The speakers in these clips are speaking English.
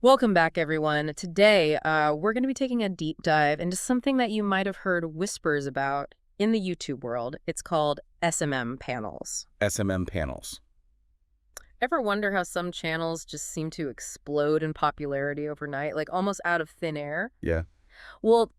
Welcome back, everyone. Today, we're going to be taking a deep dive into something that you might have heard whispers about in the YouTube world. It's called SMM panels. SMM panels. Ever wonder how some channels just seem to explode in popularity overnight, like almost out of thin air? Yeah, Well,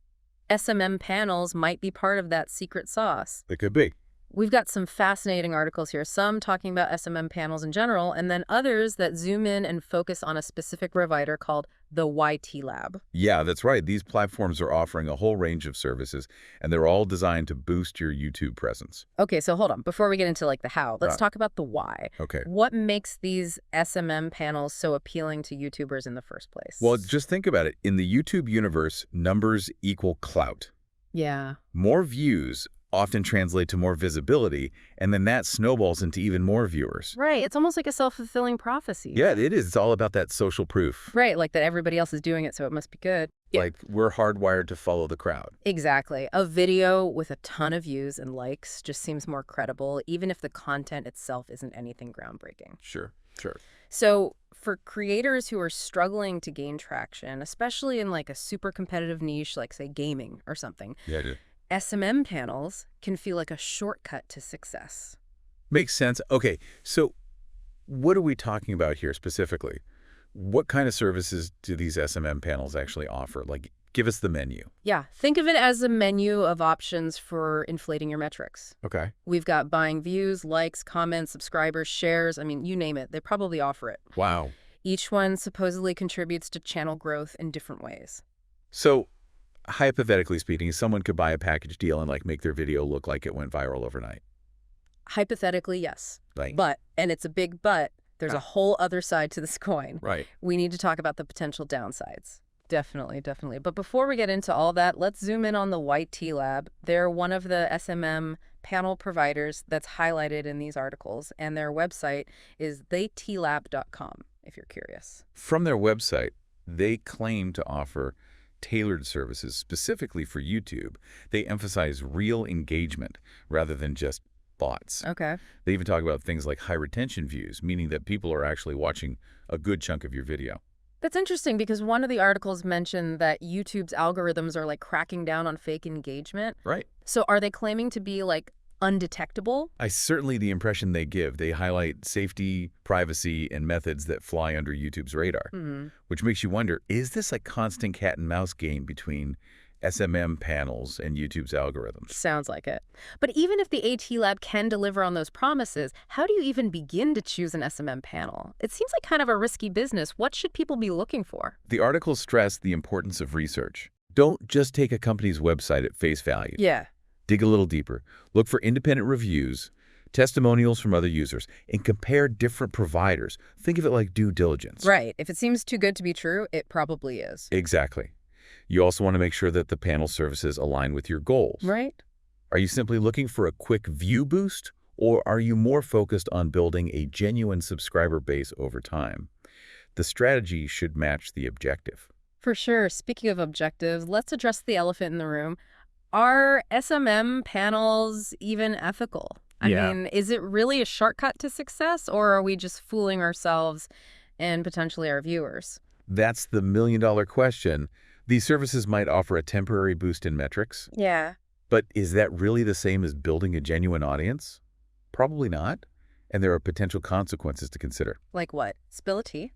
SMM panels might be part of that secret sauce. it could be. We've got some fascinating articles here, some talking about SMM panels in general, and then others that zoom in and focus on a specific provider called the YT Lab. Yeah, that's right. These platforms are offering a whole range of services, and they're all designed to boost your YouTube presence. Okay, so hold on. Before we get into like the how, let's Ah, talk about the why. okay. What makes these SMM panels so appealing to YouTubers in the first Well, place? just think about it. In the YouTube universe, numbers equal clout. Yeah. More views often translate to more visibility, and then that snowballs into even more viewers. Right. It's almost like a self-fulfilling prophecy. Yeah, it is. It's all about that social proof. Right, like that everybody else is doing it, so it must be good. Yeah. Like, we're hardwired to follow the crowd. Exactly. A video with a ton of views and likes just seems more credible, even if the content itself isn't anything groundbreaking. Sure, sure. So for creators who are struggling to gain traction, especially in like a super competitive niche, like say gaming or something, Yeah, dude. SMM panels can feel like a shortcut to success. Makes sense. Okay, so what are we talking about here specifically? What kind of services do these SMM panels actually offer? Like, give us the menu. Yeah, think of it as a menu of options for inflating your metrics. Okay. We've got buying views, likes, comments, subscribers, shares. I mean, you name it. They probably offer it. Wow. Each one supposedly contributes to channel growth in different ways. So, hypothetically speaking, someone could buy a package deal and like make their video look like it went viral overnight. Hypothetically, yes. Like, But, and it's a big but, there's Ah. a whole other side to this coin. right. We need to talk about the potential downsides. Definitely, definitely. But before we get into all that, let's zoom in on the YT Lab. They're one of the SMM panel providers that's highlighted in these articles, and their website is theytlab.com, if you're curious. From their website, they claim to offer tailored services specifically for YouTube. They emphasize real engagement rather than just bots. Okay. They even talk about things like high retention views, meaning that people are actually watching a good chunk of your video. That's interesting because one of the articles mentioned that YouTube's algorithms are like cracking down on fake engagement. Right. So are they claiming to be like undetectable? Certainly the impression they give. They highlight safety, privacy, and methods that fly under YouTube's radar, which makes you wonder, is this a constant cat and mouse game between SMM panels and YouTube's algorithms? Sounds like it. But even if the AT Lab can deliver on those promises, how do you even begin to choose an SMM panel? It seems like kind of a risky business. What should people be looking for? The article stressed the importance of research. Don't just take a company's website at face value. Yeah. Dig a little deeper. Look for independent reviews, testimonials from other users, and compare different providers. Think of it like due diligence. Right. If it seems too good to be true, it probably is. Exactly. You also want to make sure that the panel services align with your goals. Right? Are you simply looking for a quick view boost, or are you more focused on building a genuine subscriber base over time? The strategy should match the objective. For sure. Speaking of objectives, let's address the elephant in the room. Are SMM panels even ethical? I Yeah. mean, is it really a shortcut to success, or are we just fooling ourselves and potentially our viewers? That's the million-dollar question. These services might offer a temporary boost in metrics, Yeah. but is that really the same as building a genuine audience? Probably not, and there are potential consequences to consider. Like what? Spill a tea?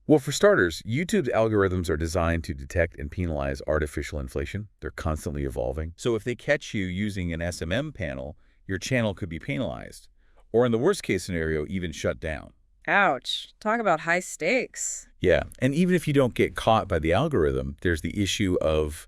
Well, for starters, YouTube's algorithms are designed to detect and penalize artificial inflation. They're constantly evolving. So if they catch you using an SMM panel, your channel could be penalized, or in the worst case scenario, even shut down. Ouch. Talk about high stakes. Yeah, and even if you don't get caught by the algorithm, there's the issue of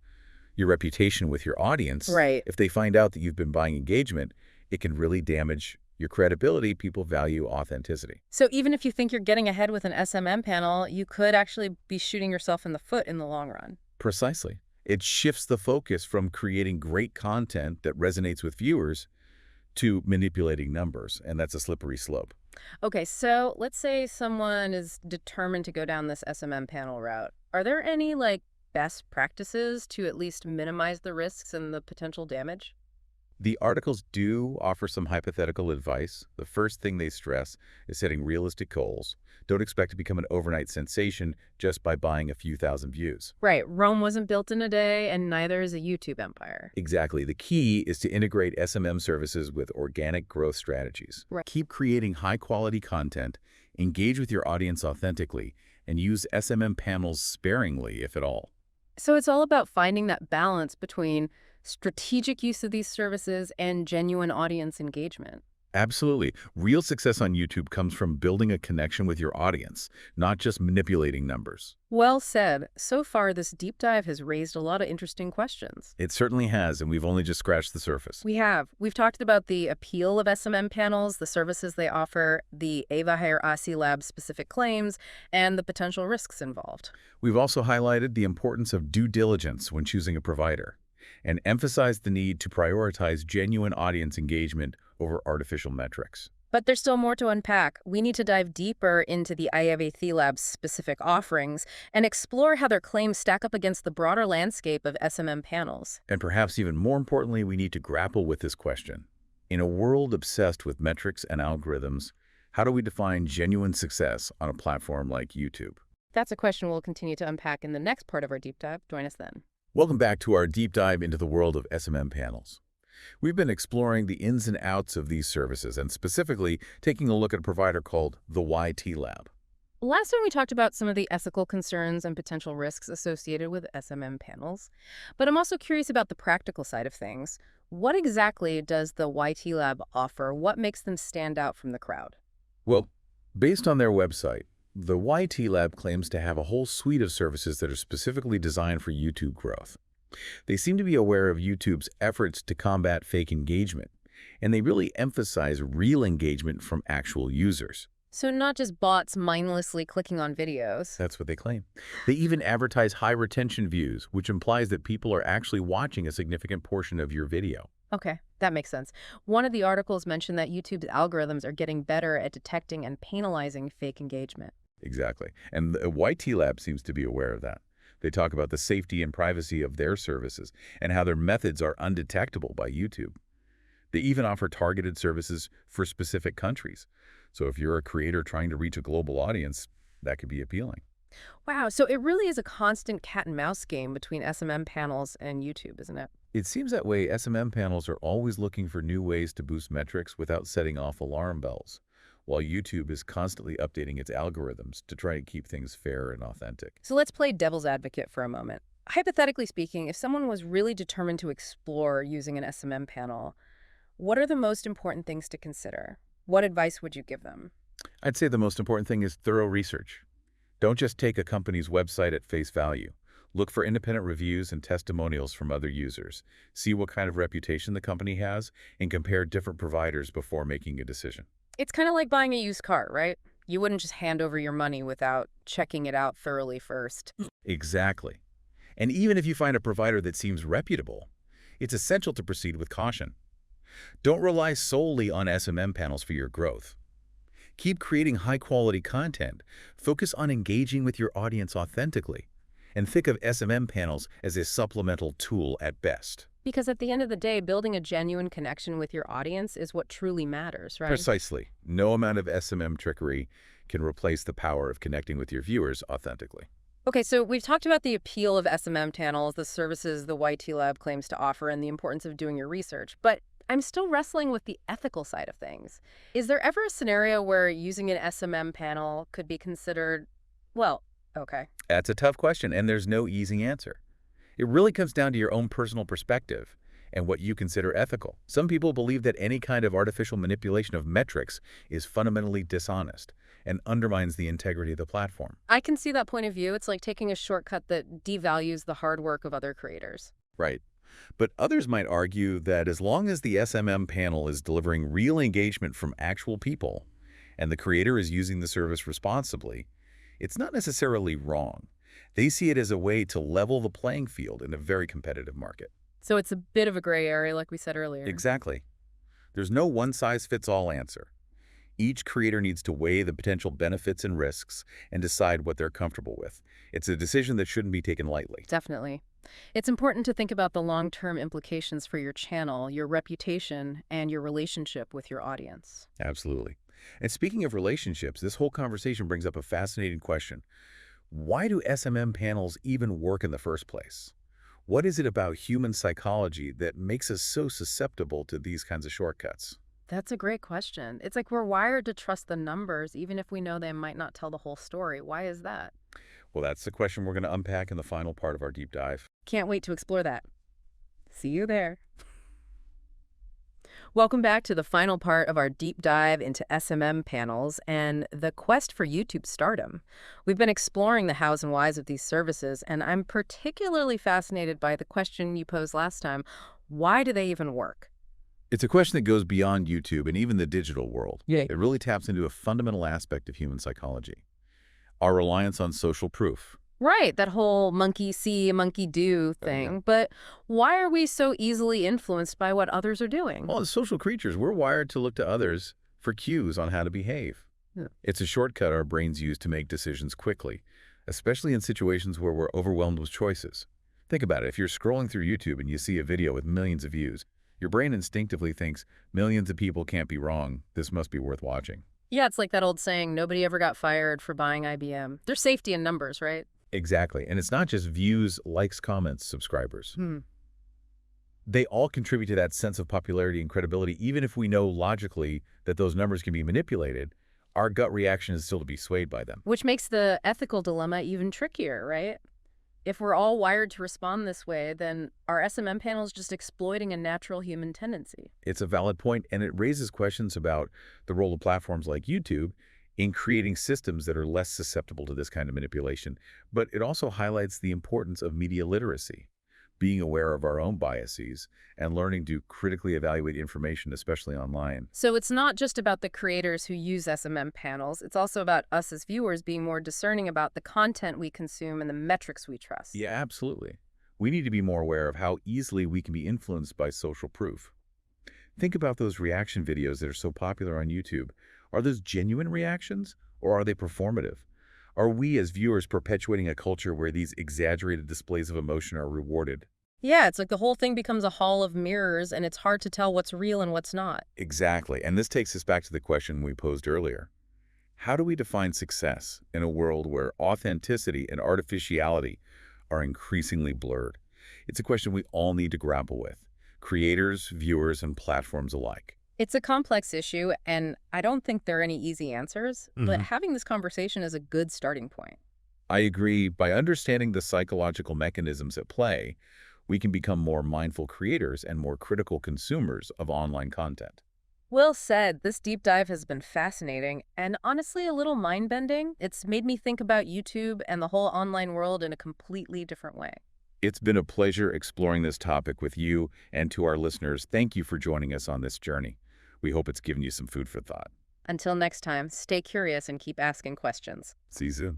your reputation with your audience. Right. If they find out that you've been buying engagement, it can really damage your credibility. People value authenticity. So even if you think you're getting ahead with an SMM panel, you could actually be shooting yourself in the foot in the long run. Precisely. It shifts the focus from creating great content that resonates with viewers to manipulating numbers, and that's a slippery slope. Okay, so let's say someone is determined to go down this SMM panel route. Are there any like best practices to at least minimize the risks and the potential damage? The articles do offer some hypothetical advice. The first thing they stress is setting realistic goals. Don't expect to become an overnight sensation just by buying a few thousand views. Right, Rome wasn't built in a day, and neither is a YouTube empire. Exactly. The key is to integrate SMM services with organic growth strategies. Right. Keep creating high-quality content, engage with your audience authentically, and use SMM panels sparingly, if at all. So it's all about finding that balance between strategic use of these services and genuine audience engagement. Absolutely. Real success on YouTube comes from building a connection with your audience, not just manipulating numbers. Well said. So far, this deep dive has raised a lot of interesting questions. It certainly has, and we've only just scratched the surface. We have. We've talked about the appeal of SMM panels, the services they offer, the Ava Asi Lab specific claims, and the potential risks involved. We've also highlighted the importance of due diligence when choosing a provider, and emphasized the need to prioritize genuine audience engagement over artificial metrics. But there's still more to unpack. We need to dive deeper into the IAVT Lab's specific offerings and explore how their claims stack up against the broader landscape of SMM panels. And perhaps even more importantly, we need to grapple with this question. In a world obsessed with metrics and algorithms, how do we define genuine success on a platform like YouTube? That's a question we'll continue to unpack in the next part of our deep dive. Join us then. Welcome back to our deep dive into the world of SMM panels. We've been exploring the ins and outs of these services and specifically taking a look at a provider called the YT Lab. Last time we talked about some of the ethical concerns and potential risks associated with SMM panels, but I'm also curious about the practical side of things. What exactly does the YT Lab offer? What makes them stand out from the crowd? Well, based on their website, the YT Lab claims to have a whole suite of services that are specifically designed for YouTube growth. They seem to be aware of YouTube's efforts to combat fake engagement, and they really emphasize real engagement from actual users. So not just bots mindlessly clicking on videos. That's what they claim. They even advertise high retention views, which implies that people are actually watching a significant portion of your video. Okay, that makes sense. One of the articles mentioned that YouTube's algorithms are getting better at detecting and penalizing fake engagement. Exactly. And the YT Lab seems to be aware of that. They talk about the safety and privacy of their services and how their methods are undetectable by YouTube. They even offer targeted services for specific countries. So if you're a creator trying to reach a global audience, that could be appealing. Wow, so it really is a constant cat and mouse game between SMM panels and YouTube, isn't it? It seems that way. SMM panels are always looking for new ways to boost metrics without setting off alarm bells, while YouTube is constantly updating its algorithms to try and keep things fair and authentic. So let's play devil's advocate for a moment. Hypothetically speaking, if someone was really determined to explore using an SMM panel, what are the most important things to consider? What advice would you give them? I'd say the most important thing is thorough research. Don't just take a company's website at face value. Look for independent reviews and testimonials from other users. See what kind of reputation the company has and compare different providers before making a decision. It's kind of like buying a used car, right? You wouldn't just hand over your money without checking it out thoroughly first. Exactly. And even if you find a provider that seems reputable, it's essential to proceed with caution. Don't rely solely on SMM panels for your growth. Keep creating high-quality content. Focus on engaging with your audience authentically. And think of SMM panels as a supplemental tool at best. Because at the end of the day, building a genuine connection with your audience is what truly matters, right? Precisely. No amount of SMM trickery can replace the power of connecting with your viewers authentically. Okay, so we've talked about the appeal of SMM panels, the services the YT Lab claims to offer, and the importance of doing your research. But I'm still wrestling with the ethical side of things. Is there ever a scenario where using an SMM panel could be considered, well, okay. That's a tough question, and there's no easy answer. It really comes down to your own personal perspective and what you consider ethical. Some people believe that any kind of artificial manipulation of metrics is fundamentally dishonest and undermines the integrity of the platform. I can see that point of view. It's like taking a shortcut that devalues the hard work of other creators. Right. But others might argue that as long as the SMM panel is delivering real engagement from actual people and the creator is using the service responsibly, it's not necessarily wrong. They see it as a way to level the playing field in a very competitive market. So it's a bit of a gray area, like we said earlier. Exactly. There's no one-size-fits-all answer. Each creator needs to weigh the potential benefits and risks and decide what they're comfortable with. It's a decision that shouldn't be taken lightly. Definitely. It's important to think about the long-term implications for your channel, your reputation, and your relationship with your audience. Absolutely. And speaking of relationships, this whole conversation brings up a fascinating question. Why do SMM panels even work in the first place? What is it about human psychology that makes us so susceptible to these kinds of shortcuts? That's a great question. It's like we're wired to trust the numbers, even if we know they might not tell the whole story. Why is that? Well, that's the question we're going to unpack in the final part of our deep dive. Can't wait to explore that. See you there. Welcome back to the final part of our deep dive into SMM panels and the quest for YouTube stardom. We've been exploring the hows and whys of these services, and I'm particularly fascinated by the question you posed last time. Why do they even work? It's a question that goes beyond YouTube and even the digital world. Yeah. It really taps into a fundamental aspect of human psychology. Our reliance on social proof. Right, that whole monkey see, monkey do thing. Yeah. But why are we so easily influenced by what others are doing? Well, as social creatures, we're wired to look to others for cues on how to behave. Yeah. It's a shortcut our brains use to make decisions quickly, especially in situations where we're overwhelmed with choices. Think about it. If you're scrolling through YouTube and you see a video with millions of views, your brain instinctively thinks, millions of people can't be wrong. This must be worth watching. Yeah, it's like that old saying, nobody ever got fired for buying IBM. There's safety in numbers, right? Exactly. And it's not just views, likes, comments, subscribers. Hmm. They all contribute to that sense of popularity and credibility. Even if we know logically that those numbers can be manipulated, our gut reaction is still to be swayed by them. Which makes the ethical dilemma even trickier, right? If we're all wired to respond this way, then are SMM panels just exploiting a natural human tendency? It's a valid point, and it raises questions about the role of platforms like YouTube in creating systems that are less susceptible to this kind of manipulation. But it also highlights the importance of media literacy, being aware of our own biases, and learning to critically evaluate information, especially online. So it's not just about the creators who use SMM panels, it's also about us as viewers being more discerning about the content we consume and the metrics we trust. Yeah, absolutely. We need to be more aware of how easily we can be influenced by social proof. Think about those reaction videos that are so popular on YouTube. Are those genuine reactions, or are they performative? Are we as viewers perpetuating a culture where these exaggerated displays of emotion are rewarded? Yeah, it's like the whole thing becomes a hall of mirrors and it's hard to tell what's real and what's not. Exactly. And this takes us back to the question we posed earlier. How do we define success in a world where authenticity and artificiality are increasingly blurred? It's a question we all need to grapple with, creators, viewers, and platforms alike. It's a complex issue, and I don't think there are any easy answers, but having this conversation is a good starting point. I agree. By understanding the psychological mechanisms at play, we can become more mindful creators and more critical consumers of online content. Well said. This deep dive has been fascinating and honestly a little mind-bending. It's made me think about YouTube and the whole online world in a completely different way. It's been a pleasure exploring this topic with you, and to our listeners, thank you for joining us on this journey. We hope it's given you some food for thought. Until next time, stay curious and keep asking questions. See you soon.